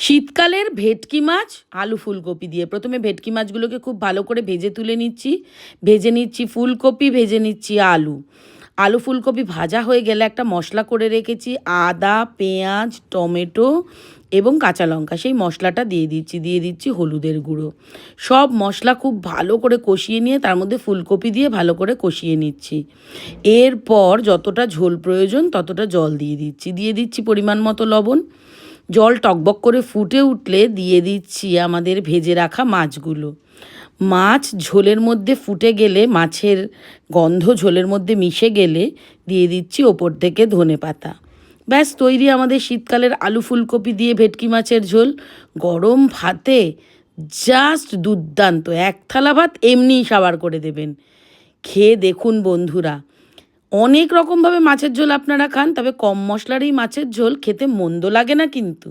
শীতকালের ভেটকি মাছ আলু ফুলকপি দিয়ে প্রথমে ভেটকি মাছগুলোকে খুব ভালো করে ভেজে তুলে নিচ্ছি। ভেজে নিচ্ছি ফুলকপি, ভেজে নিচ্ছি আলু। আলু ফুলকপি ভাজা হয়ে গেলে একটা মশলা করে রেখেছি, আদা, পেঁয়াজ, টমেটো এবং কাঁচা লঙ্কা। সেই মশলাটা দিয়ে দিচ্ছি হলুদের গুঁড়ো। সব মশলা খুব ভালো করে কষিয়ে নিয়ে তার মধ্যে ফুলকপি দিয়ে ভালো করে কষিয়ে নিচ্ছি। এরপর যতটা ঝোল প্রয়োজন ততটা জল দিয়ে দিচ্ছি পরিমাণ মতো লবণ। জল টকবক করে ফুটে উঠলে দিয়ে দিচ্ছি আমাদের ভেজে রাখা মাছগুলো। মাছ ঝোলের মধ্যে ফুটে গেলে, মাছের গন্ধ ঝোলের মধ্যে মিশে গেলে দিয়ে দিচ্ছি ওপর থেকে ধনেপাতা। ব্যাস তৈরি আমাদের শীতকালের আলু ফুলকপি দিয়ে ভেটকি মাছের ঝোল। গরম ভাতে জাস্ট দুর্দান্ত। এক থালা ভাত এমনিই সাবার করে দেবেন। খেয়ে দেখুন বন্ধুরা। অনেক রকমভাবে মাছের ঝোল আপনারা খান, তবে কম মশলার এই মাছের ঝোল খেতে মন্দ লাগে না কিন্তু।